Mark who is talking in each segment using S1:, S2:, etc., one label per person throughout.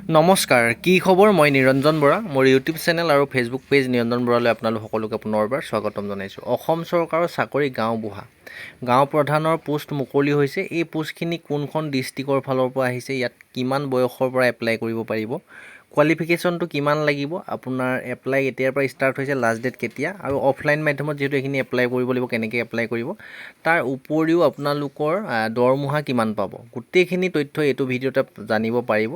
S1: নমস্কাৰ, কি খবৰ? মই নিৰঞ্জন বৰা। মোৰ ইউটিউব চেনেল আৰু ফেচবুক পেজ নিৰঞ্জন বৰালৈ আপোনালোক সকলোকে পুনৰবাৰ স্বাগতম জনাইছোঁ। অসম চৰকাৰৰ চাকৰি গাঁওবুঢ়া। গাঁও প্ৰধানৰ পোষ্ট মুকলি হৈছে। এই পোষ্টখিনি কোনখন ডিষ্ট্ৰিক্টৰ ফালৰ পৰা আহিছে, ইয়াত কিমান বয়সৰ পৰা এপ্লাই কৰিব পাৰিব, কোৱালিফিকেশ্যনটো কিমান লাগিব, আপোনাৰ এপ্লাই এতিয়াৰ পৰা ষ্টাৰ্ট হৈছে, লাষ্ট ডেট কেতিয়া, আৰু অফলাইন মাধ্যমত যিহেতু এইখিনি এপ্লাই কৰিব লাগিব, কেনেকৈ এপ্লাই কৰিব, তাৰ উপৰিও আপোনালোকৰ দৰমহা কিমান পাব, গোটেইখিনি তথ্য এইটো ভিডিঅ'তে জানিব পাৰিব।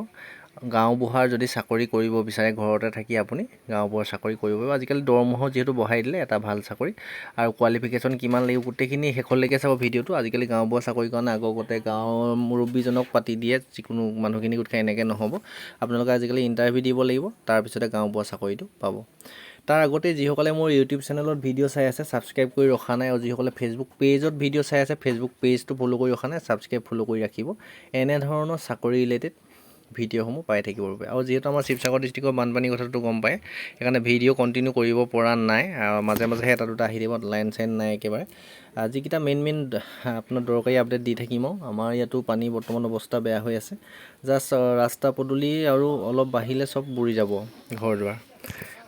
S1: গাঁওবুঢ়াৰ যদি চাকৰি কৰিব বিচাৰে ঘৰতে থাকি আপুনি গাঁওবুঢ়াৰ চাকৰি কৰিব পাৰিব। আজিকালি দৰমহাও যিহেতু বঢ়াই দিলে, এটা ভাল চাকৰি, আৰু কোৱালিফিকেশ্যন কিমান লাগিব গোটেইখিনি শেষলৈকে চাব ভিডিঅ'টো। আজিকালি গাঁওবুঢ়া চাকৰিৰ কাৰণে আগতে গাঁৱৰ মুৰব্বীজনক পাতি দিয়ে, যিকোনো মানুহখিনি গোট খাই এনেকৈ নহ'ব। আপোনালোকে আজিকালি ইণ্টাৰভিউ দিব লাগিব, তাৰপিছতে গাঁওবুঢ়া চাকৰিটো পাব। তাৰ আগতে যিসকলে মোৰ ইউটিউব চেনেলত ভিডিঅ' চাই আছে ছাবস্ক্ৰাইব কৰি ৰখা নাই, আৰু যিসকলে ফেচবুক পেজত ভিডিঅ' চাই আছে ফেচবুক পেজটো ফ'ল' কৰি ৰখা নাই, ছাবস্ক্ৰাইব ফ'ল' কৰি ৰাখিব, এনেধৰণৰ চাকৰি ৰিলেটেড ভিডিঅ'সমূহ পাই থাকিব বাবে। আৰু যিহেতু আমাৰ শিৱসাগৰ ডিষ্ট্ৰিক্টৰ বানপানীৰ কথাটো গম পায়, সেইকাৰণে ভিডিঅ' কণ্টিনিউ কৰিব পৰা নাই, মাজে মাজেহে এটা দুটা আহি দিব, লাইন চাইন নাই একেবাৰে। যিকেইটা মেইন আপোনাৰ দৰকাৰী আপডেট দি থাকিম। আৰু আমাৰ ইয়াতো পানী বৰ্তমান অৱস্থা বেয়া হৈ আছে। জাষ্ট ৰাস্তা পদূলি আৰু অলপ বাঢ়িলে চব বুৰি যাব ঘৰ দুৱাৰ।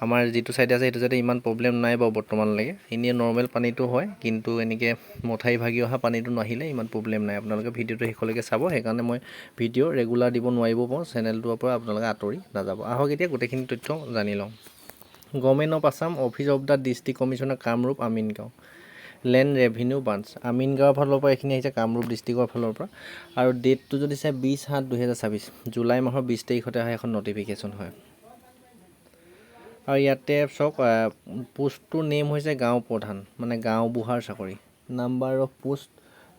S1: আমাৰ যিটো ছাইডে আছে সেইটো ছাইডে ইমান প্ৰব্লেম নাই বাৰু বৰ্তমানলৈকে, এনেই নৰ্মেল পানীটো হয়, কিন্তু এনেকৈ মথাই ভাগি অহা পানীটো নাহিলে ইমান প্ৰব্লেম নাই। আপোনালোকে ভিডিঅ'টো শেষলৈকে চাব, সেইকাৰণে মই ভিডিঅ' ৰেগুলাৰ দিব নোৱাৰিব পাৰোঁ, চেনেলটোৰ পৰা আপোনালোকে আঁতৰি নাযাব। আহক এতিয়া গোটেইখিনি তথ্য জানি লওঁ। Government of Assam, office of the district commissioner, Kamrup, Amingaon, land revenue branch, আমিনগাঁৱৰ ফালৰ পৰা এইখিনি আহিছে, কামৰূপ ডিষ্ট্ৰিক্টৰ ফালৰ পৰা। আৰু ডেটটো যদি চাই 20/7/2024, জুলাই মাহৰ 20 তাৰিখতে অহা এখন নটিফিকেশ্যন হয়। আৰু ইয়াতে চাওক, পোষ্টটোৰ নেম হৈছে গাঁও প্ৰধান, মানে গাঁওবুঢ়াৰ চাকৰি। নাম্বাৰ অফ পোষ্ট,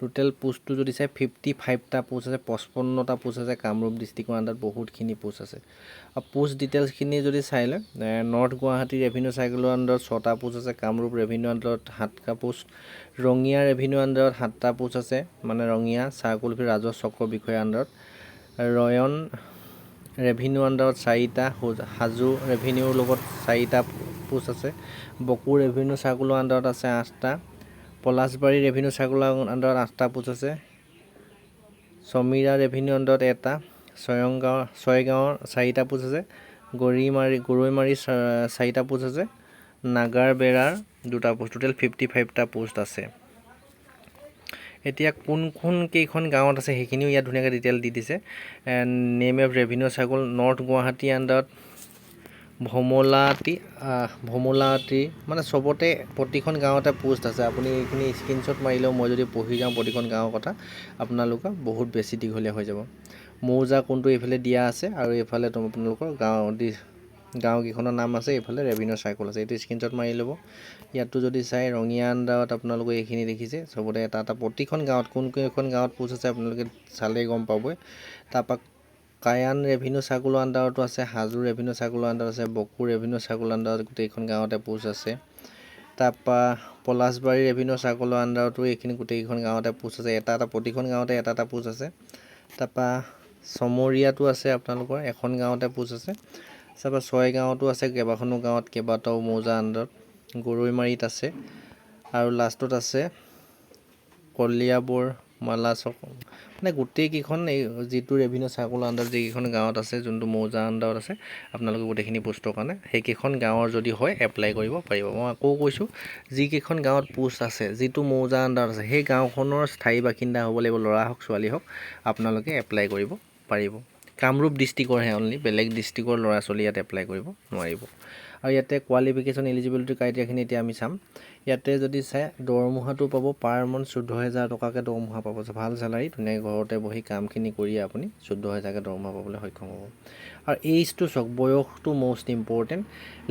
S1: টোটেল পোষ্টটো যদি চাই 55টা পোষ্ট আছে, 55টা পোষ্ট আছে কামৰূপ ডিষ্ট্ৰিক্টৰ আণ্ডাৰত, বহুতখিনি পোষ্ট আছে। আৰু পোষ্ট ডিটেইলছখিনি যদি চাই লয়, নৰ্থ গুৱাহাটী ৰেভিনিউ চাৰ্কেলৰ আণ্ডাৰত 6টা পোষ্ট আছে, কামৰূপ ৰেভিনিউ আণ্ডাৰত 7টা পোষ্ট, ৰঙিয়া ৰেভিনিউ আণ্ডাৰত 7টা পোষ্ট আছে, মানে ৰঙিয়া চাৰ্কুল ৰাজহ চক্ৰ বিষয়াৰ আণ্ডাৰত, ৰয়ন ৰেভিনিউ আণ্ডাৰত 4টা, হাজো ৰেভিনিউৰ লগত 4টা পোষ্ট আছে, বকো ৰেভিনিউ চাৰ্কুলৰ আণ্ডাৰত আছে 8টা, পলাশবাৰী ৰেভিনিউ চাৰ্কুলৰ আণ্ডাৰত 8টা পোষ্ট আছে, সমীৰা ৰেভিনিউ আণ্ডাৰত 1টা, ছয়গাঁৱৰ 4টা পোষ্ট আছে, গৰৈমাৰী 4টা পোষ্ট আছে, নাগাৰবেৰাৰ 2টা পোষ্ট, টোটেল 55টা পোষ্ট আছে। এতিয়া কোন কেইখন গাঁৱত আছে সেইখিনিও ইয়াত ধুনীয়াকৈ ডিটেইল দি দিছে। Name of revenue circle, north Guwahati আণ্ডাৰত ভমলাটি, মানে চবতে প্ৰতিখন গাঁৱতে পোষ্ট আছে। আপুনি এইখিনি স্ক্ৰীনশ্বট মাৰিলেও মই যদি পঢ়ি যাওঁ প্ৰতিখন গাঁৱৰ কথা, আপোনালোকৰ বহুত বেছি দীঘলীয়া হৈ যাব। মৌজা কোনটো এইফালে দিয়া আছে, আৰু এইফালে আপোনালোকৰ গাঁওকেইখনৰ নাম আছে, এইফালে ৰেভিনিউ চাৰ্কুল আছে। এইটো স্ক্ৰীনশ্বট মাৰি ল'ব। ইয়াতো যদি চাই ৰঙিয়া আণ্ডাৰত আপোনালোকে এইখিনি দেখিছে, চবতে এটা প্ৰতিখন গাঁৱত কোনকেইখন গাঁৱত পোষ্ট আছে আপোনালোকে চালেই গম পাবই। তাৰপৰা কায়ান ৰেভিনিউ চাৰ্কুলৰ আণ্ডাৰতো আছে, হাজো ৰেভিনিউ চাৰ্কুলৰ আণ্ডাৰত আছে, বকো ৰেভিনিউ চাৰ্কুলৰ আণ্ডাৰত গোটেইখন গাঁৱতে পোষ্ট আছে। তাৰপৰা পলাশবাৰী ৰেভিনিউ চাৰ্কুলৰ আণ্ডাৰতো এইখিনি গোটেইকেইখন গাঁৱতে পোষ্ট আছে, প্ৰতিখন গাঁৱতে এটা পোষ্ট আছে। তাৰপৰা চমৰীয়াতো আছে আপোনালোকৰ এখন গাঁৱতে পোষ্ট আছে। তাৰপৰা ছয়গাঁৱতো আছে, কেইবাখনো গাঁৱত কেইবাটাও মৌজা আণ্ডাৰত, গৰৈমাৰীত আছে, আৰু লাষ্টত আছে কলিয়াবৰ, মালাচক, মানে গোটেইকেইখন এই যিটো ৰেভিনিউ চাৰ্কুলৰ আণ্ডাৰত যিকেইখন গাঁৱত আছে, যোনটো মৌজা আণ্ডাৰত আছে, আপোনালোকে গোটেইখিনি পোষ্টৰ কাৰণে সেইকেইখন গাঁৱৰ যদি হয় এপ্লাই কৰিব পাৰিব। মই আকৌ কৈছোঁ, যিকেইখন গাঁৱত পোষ্ট আছে, যিটো মৌজা আণ্ডাৰত আছে, সেই গাঁওখনৰ স্থায়ী বাসিন্দা হ'ব লাগিব, ল'ৰা হওক ছোৱালী হওক, আপোনালোকে এপ্লাই কৰিব পাৰিব। কামৰূপ ডিষ্ট্ৰিক্টৰহে অনলি, বেলেগ ডিষ্ট্ৰিক্টৰ ল'ৰা ছোৱালী ইয়াত এপ্লাই কৰিব নোৱাৰিব। আৰু ইয়াতে কোৱালিফিকেশ্যন এলিজিবিলিটি ক্ৰাইটেৰিয়াখিনি এতিয়া আমি চাম। ইয়াতে যদি চাই দৰমহাটো পাব পাৰ মান্থ 14,000 টকাকৈ দৰমহা পাব, ভাল চেলাৰী, ধুনীয়াকৈ ঘৰতে বহি কামখিনি কৰিয়ে আপুনি 14,000কৈ দৰমহা পাবলৈ সক্ষম হ'ব। আৰু এইজটো চাওক, বয়সটো most important,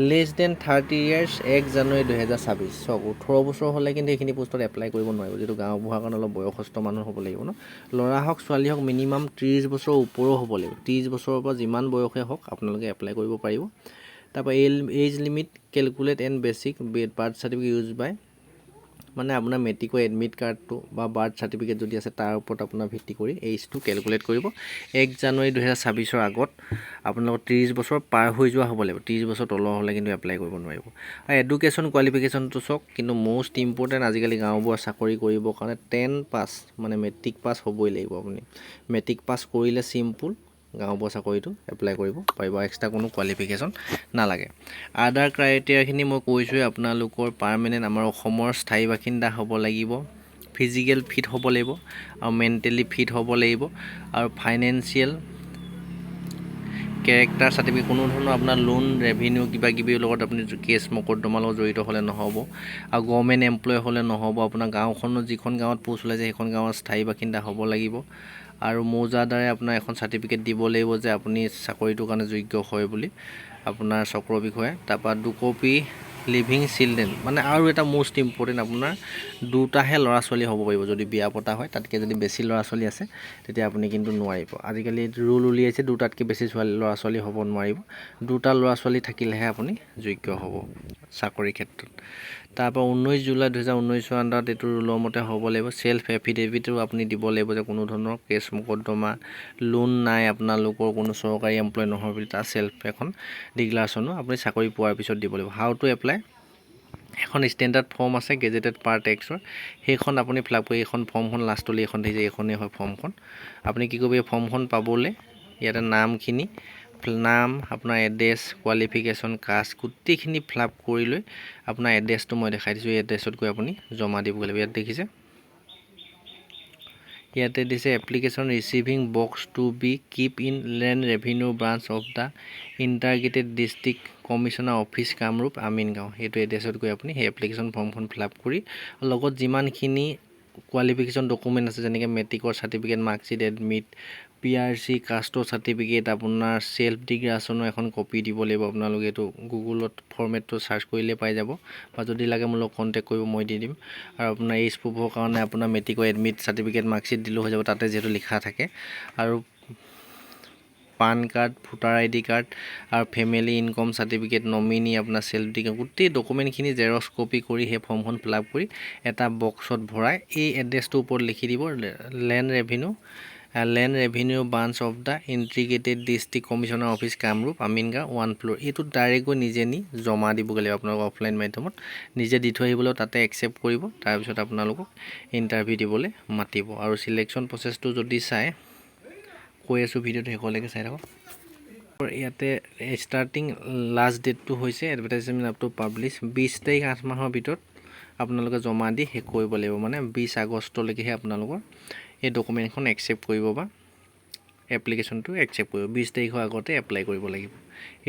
S1: less than 30 years, 1 January 2024। চাওক 18 বছৰ হ'লে কিন্তু এইখিনি পোষ্টত এপ্লাই কৰিব নোৱাৰিব, যিটো গাঁওবুঢ়াৰ কাৰণে অলপ বয়সস্থ মানুহ হ'ব লাগিব ন। ল'ৰা হওক ছোৱালী হওক মিনিমাম 30 বছৰ ওপৰো হ'ব লাগিব, 30 বছৰৰ পৰা যিমান বয়সে হওক আপোনালোকে এপ্লাই কৰিব পাৰিব। তাৰপৰা age limit calculate and basic birth certificate use by, মানে আপোনাৰ মেট্ৰিকৰ এডমিট কাৰ্ডটো বা বাৰ্থ চাৰ্টিফিকেট যদি আছে তাৰ ওপৰত আপোনাৰ ভিত্তি কৰি এইজটো কেলকুলেট কৰিব। 1 জানুৱাৰী 2024 আগত আপোনালোকৰ 30 বছৰ পাৰ হৈ যোৱা হ'ব লাগিব, 30 বছৰ তলৰ হ'লে কিন্তু এপ্লাই কৰিব নোৱাৰিব। আৰু এডুকেশ্যন কোৱালিফিকেশ্যনটো চাওক, কিন্তু মষ্ট ইম্পৰ্টেণ্ট আজিকালি গাঁওবুঢ়াৰ চাকৰি কৰিবৰ কাৰণে 10 পাছ, মানে মেট্ৰিক পাছ হ'বই লাগিব। আপুনি মেট্ৰিক পাছ কৰিলে চিম্পুল, গাঁওবুঢ়া চাকৰিটো এপ্লাই কৰিব পাৰিব। এক্সট্ৰা কোনো কোৱালিফিকেশ্যন নালাগে। আদাৰ ক্ৰাইটেৰিয়াখিনি মই কৈছোঁৱে, আপোনালোকৰ পাৰ্মানেণ্ট আমাৰ অসমৰ স্থায়ী বাসিন্দা হ'ব লাগিব, ফিজিকেল ফিট হ'ব লাগিব আৰু মেণ্টেলি ফিট হ'ব লাগিব, আৰু ফাইনেন্সিয়েল কেৰেক্টাৰ চাৰ্টিফিকেট, কোনো ধৰণৰ আপোনাৰ লোন ৰেভিনিউ কিবা কিবিৰ লগত আপুনি কেছ মকদ্দমাৰ লগত জড়িত হ'লে নহ'ব, আৰু গভৰ্ণমেণ্ট এমপ্লয় হ'লে নহ'ব। আপোনাৰ গাঁওখনত যিখন গাঁৱত পোষ্ট ওলাইছে সেইখন গাঁৱৰ স্থায়ী বাসিন্দা হ'ব লাগিব, আৰু মৌজাদাৰে আপোনাৰ এখন চাৰ্টিফিকেট দিব লাগিব যে আপুনি চাকৰিটোৰ কাৰণে যোগ্য হয় বুলি, আপোনাৰ চক্ৰ বিষয়ে। তাৰপৰা 2 কপি লিভিং চিলড্ৰেন, মানে আৰু এটা মষ্ট ইম্পৰ্টেণ্ট, আপোনাৰ 2টাহে ল'ৰা ছোৱালী হ'ব পাৰিব। যদি বিয়া পতা হয়, তাতকৈ যদি বেছি ল'ৰা ছোৱালী আছে তেতিয়া আপুনি কিন্তু নোৱাৰিব। আজিকালি ৰুল উলিয়াইছে 2টাতকৈ বেছি ল'ৰা ছোৱালী হ'ব নোৱাৰিব। 2টা ল'ৰা ছোৱালী থাকিলেহে আপুনি যোগ্য হ'ব চাকৰিৰ ক্ষেত্ৰত। তাৰপৰা 19 জুলাই 2019 আণ্ডাৰত এইটো ৰুলৰ মতে হ'ব লাগিব। চেল্ফ এফিডেভিটো আপুনি দিব লাগিব যে কোনো ধৰণৰ কেছ মকদ্দমা লোন নাই, আপোনালোকৰ কোনো চৰকাৰী এমপ্লয় নহয় বুলি, তাৰ চেল্ফ এখন ডিক্লাৰেশ্যনো আপুনি চাকৰি পোৱাৰ পিছত দিব লাগিব। হাউ টু এপ্লাই, এখন ষ্টেণ্ডাৰ্ড ফৰ্ম আছে গেজেটেড পাৰ টেক্সৰ, সেইখন আপুনি ফিল আপ কৰি, এইখন ফৰ্মখন লাষ্টলৈ এইখন দেখিছে, এইখনেই হয় ফৰ্মখন। আপুনি কি কৰিব, এই ফৰ্মখন পাবলৈ ইয়াতে নামখিনি, নাম, আপোনাৰ এড্ৰেছ, কোৱালিফিকেশ্যন, কাষ্ট গোটেইখিনি ফিল আপ কৰি লৈ আপোনাৰ এড্ৰেছটো মই দেখাই দিছোঁ, এই এড্ৰেছত গৈ আপুনি জমা দিবগৈ লাগিব। ইয়াত দেখিছে, ইয়াতে দিছে application receiving box to be keep in land revenue branch of the integrated district commissioner office Kamrup Amingaon. সেইটো এড্ৰেছত গৈ আপুনি সেই এপ্লিকেশ্যন ফৰ্মখন ফিল আপ কৰি, লগত যিমানখিনি কোৱালিফিকেশ্যন ডকুমেণ্ট আছে, যেনেকৈ মেট্ৰিকৰ চাৰ্টিফিকেট, মাৰ্কশ্বিট, এডমিট, PRC, কাষ্টৰ চাৰ্টিফিকেট, আপোনাৰ চেল্ফ ডিক্লাৰেশ্যনৰ এখন কপি দিব লাগিব। আপোনালোকে এইটো গুগলত ফৰ্মেটটো চাৰ্চ কৰিলে পাই যাব, বা যদি লাগে মোৰ লগত কণ্টেক্ট কৰিব, মই দি দিম। আৰু আপোনাৰ এইজ প্ৰুফৰ কাৰণে আপোনাৰ মেট্ৰিকৰ এডমিট চাৰ্টিফিকেট, মাৰ্কশ্বিট দিলেও হৈ যাব, তাতে যিহেতু লিখা থাকে। আৰু PAN card, voter ID card, আৰু ফেমিলি ইনকম চাৰ্টিফিকেট, নমিনি, আপোনাৰ চেল্ফ ডিক্লাৰেশ্যন, গোটেই ডকুমেণ্টখিনি জেৰক্স কপি কৰি সেই ফৰ্মখন ফিল আপ কৰি এটা বক্সত ভৰাই এই এড্ৰেছটোৰ ওপৰত লিখি দিব, land revenue branch of the integrated district commissioner office Kamrup Amingaon 1 floor. এইটো ডাইৰেক্ট গৈ নিজে জমা দিবগৈ লাগিব আপোনালোকক অফলাইন মাধ্যমত, নিজে দি থৈ আহিবলৈ, তাতে একচেপ্ট কৰিব। তাৰপিছত আপোনালোকক ইণ্টাৰভিউ দিবলৈ মাতিব। আৰু চিলেকশ্যন প্ৰচেছটো যদি চাই, কৈ আছোঁ, ভিডিঅ'টো শেষলৈকে চাই থাকক। ইয়াতে ষ্টাৰ্টিং লাষ্ট ডেটটো হৈছে এডভাৰটাইজমেণ্ট আপ টু পাব্লিছ 20 তাৰিখ 8 মাহৰ ভিতৰত আপোনালোকে জমা দি শেষ কৰিব লাগিব। মানে 20 আগষ্টলৈকেহে আপোনালোকৰ এই ডকুমেণ্টখন একচেপ্ট কৰিব বা এপ্লিকেশ্যনটো একচেপ্ট কৰিব। 20 তাৰিখৰ আগতে এপ্লাই কৰিব লাগিব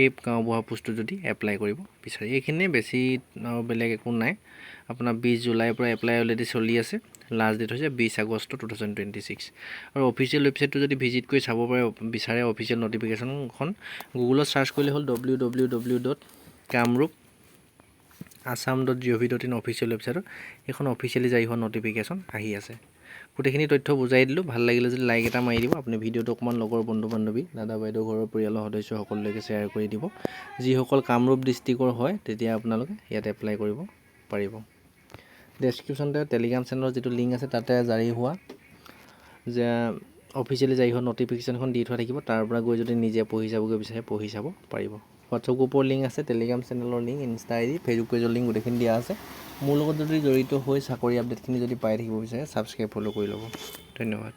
S1: এই গাঁওবুঢ়া পোষ্টটো যদি এপ্লাই কৰিব বিচাৰে। এইখিনিয়ে, বেছি আৰু বেলেগ একো নাই। আপোনাৰ 20 জুলাইৰ পৰা এপ্লাই অলৰেডি চলি আছে, লাষ্ট ডেট হৈছে 20 আগষ্ট 2026। আৰু অফিচিয়েল ৱেবছাইটটো যদি ভিজিট কৰি চাব বিচাৰে, অফিচিয়েল নটিফিকেশ্যনখন গুগলত চাৰ্চ কৰিলে হ'ল www.kamrup.assam.gov.in অফিচিয়েল ৱেবছাইটত এইখন অফিচিয়েলি জাৰি হোৱা নটিফিকেশ্যন আহি আছে। গোটেইখিনি তথ্য বুজাই দিলোঁ। ভাল লাগিলে যদি লাইক এটা মাৰি দিব। আপুনি ভিডিঅ'টো অকণমান লগৰ বন্ধু বান্ধৱী, দাদা বাইদেউ, ঘৰৰ পৰিয়ালৰ সদস্য সকলোলৈকে শ্বেয়াৰ কৰি দিব। যিসকল কামৰূপ ডিষ্ট্ৰিক্টৰ হয় তেতিয়া আপোনালোকে ইয়াত এপ্লাই কৰিব পাৰিব। ডেছক্ৰিপশ্যনতে টেলিগ্ৰাম চেনেলৰ যিটো লিংক আছে, তাতে জাৰি হোৱা যে অফিচিয়েলি জাৰি হোৱা নটিফিকেশ্যনখন দি থোৱা থাকিব। তাৰ পৰা গৈ যদি নিজে পঢ়ি চাবগৈ বিচাৰে, পঢ়ি চাব পাৰিব। হোৱাটছআপ গ্ৰুপৰ লিংক আছে, টেলিগ্ৰাম চেনেলৰ লিংক, ইনষ্টা ID, ফেচবুক পেজৰ লিংক গোটেইখিনি দিয়া আছে। মোৰ লগত যদি জড়িত হৈ চাকৰি আপডেটখিনি যদি পাই থাকিব বিচাৰে, ছাবস্ক্ৰাইব ফ'ল' কৰি ল'ব। ধন্যবাদ।